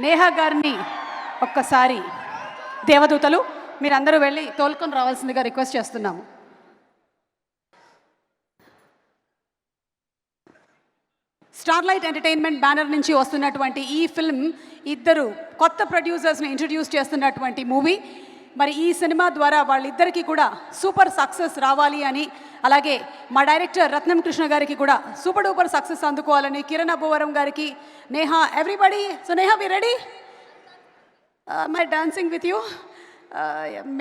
నేహా గారిని ఒక్కసారి దేవదూతలు మీరందరూ వెళ్ళి తోలుకొని రావాల్సిందిగా రిక్వెస్ట్ చేస్తున్నాము. స్టార్లైట్ ఎంటర్టైన్మెంట్ బ్యానర్ నుంచి వస్తున్నటువంటి ఈ ఫిల్మ్ ఇద్దరు కొత్త ప్రొడ్యూసర్స్ని ఇంట్రడ్యూస్ చేస్తున్నటువంటి మూవీ. మరి ఈ సినిమా ద్వారా వాళ్ళిద్దరికీ కూడా సూపర్ సక్సెస్ రావాలి అని, అలాగే మా డైరెక్టర్ రత్నం కృష్ణ గారికి కూడా సూపర్ డూపర్ సక్సెస్ అందుకోవాలని, కిరణ్ అబ్బవరం గారికి, Neha, everybody. So Neha, we ready? My dancing with you,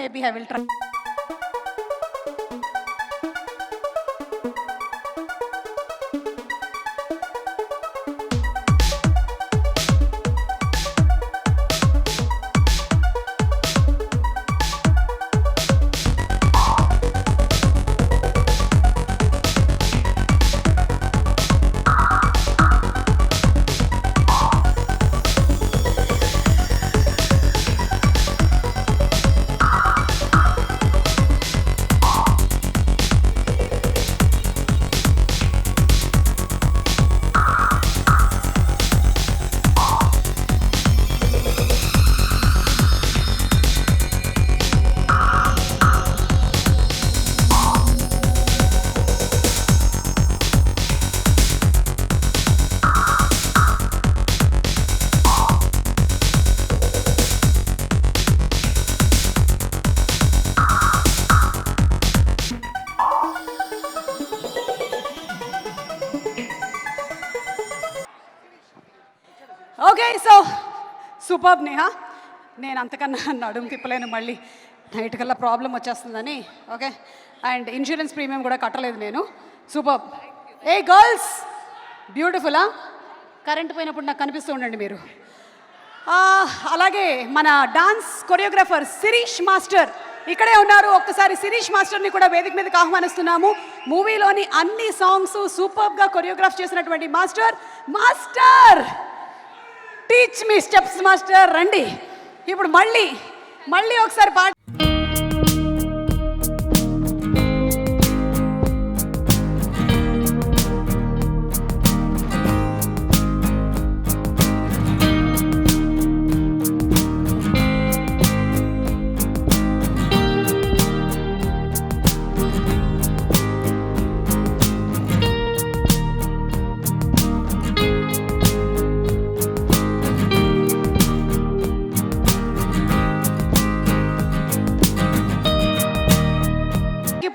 maybe I will try. Okay, so superb Neha. నేను అంతకన్నా నడుము తిప్పలేను, మళ్ళీ నైట్ కల్లా ప్రాబ్లం వచ్చేస్తుందని. ఓకే, అండ్ ఇన్సూరెన్స్ ప్రీమియం కూడా కట్టలేదు నేను. సూపర్బ్. ఏ గర్ల్స్, బ్యూటిఫుల్లా? కరెంట్ పోయినప్పుడు నాకు కనిపిస్తూ ఉండండి మీరు. అలాగే మన డాన్స్ కొరియోగ్రాఫర్ శిరీష్ మాస్టర్ ఇక్కడే ఉన్నారు. ఒక్కసారి శిరీష్ మాస్టర్ని కూడా వేదిక మీదకి ఆహ్వానిస్తున్నాము. మూవీలోని అన్ని సాంగ్స్ సూపర్బ్గా కొరియోగ్రాఫ్ చేసినటువంటి master teach me steps master. రండి ఇప్పుడు మళ్ళీ ఒకసారి పాట.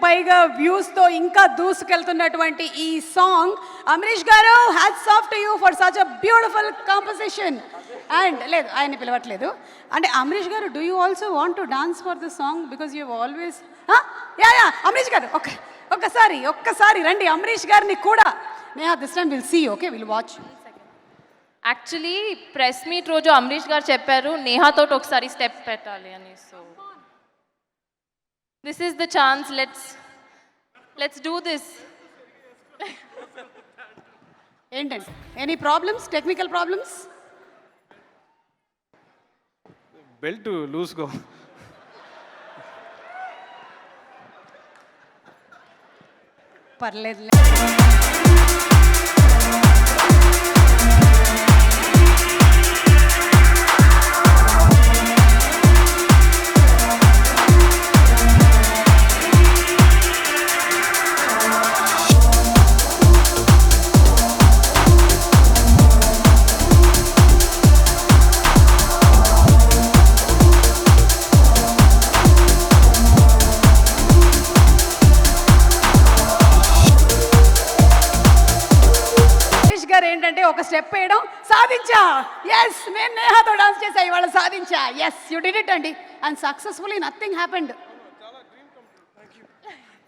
పైగా వ్యూస్తో ఇంకా దూసుకెళ్తున్నటువంటి ఈ సాంగ్, అమరీష్ గారు, hats off to you for such a beautiful composition. And లేదు, ఆయన్ని పిలవట్లేదు. అంటే అమరీష్ గారు, do you also want to dance for this song? Because you always yeah Amarish గారు ఒక్కసారి రండి. అమరీష్ గారిని కూడా Neha, this time will see. Okay, will watch. Actually press meet రోజు అమరీష్ గారు చెప్పారు నేహాతో ఒకసారి స్టెప్ పెట్టాలి అని. So this is the chance, let's do this. ఏంటండి, any problems, technical problems? Belt లూజ్గో. పర్లేదు. ఏంటంటే ఒక స్టెప్ వేయడం, సాధించా. ఎస్, నేను నేహాతో డాన్స్ చేసా, ఇవాళ సాధించా. ఎస్, యూ డిడ్ ఇట్ అండి. And successfully nothing happened.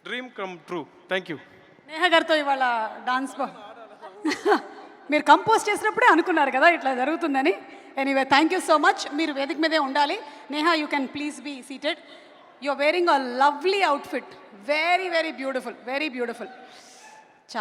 Dream come true. Thank you. Neha గారితో ఇవాళ డాన్స్ మీరు కంపోజ్ చేసినప్పుడే అనుకున్నారు కదా ఇట్లా జరుగుతుందని. Anyway, thank you so much. మీరు వేదిక మీదే ఉండాలి. Neha, you can please be seated. You are wearing a lovely outfit. Very very beautiful, very beautiful.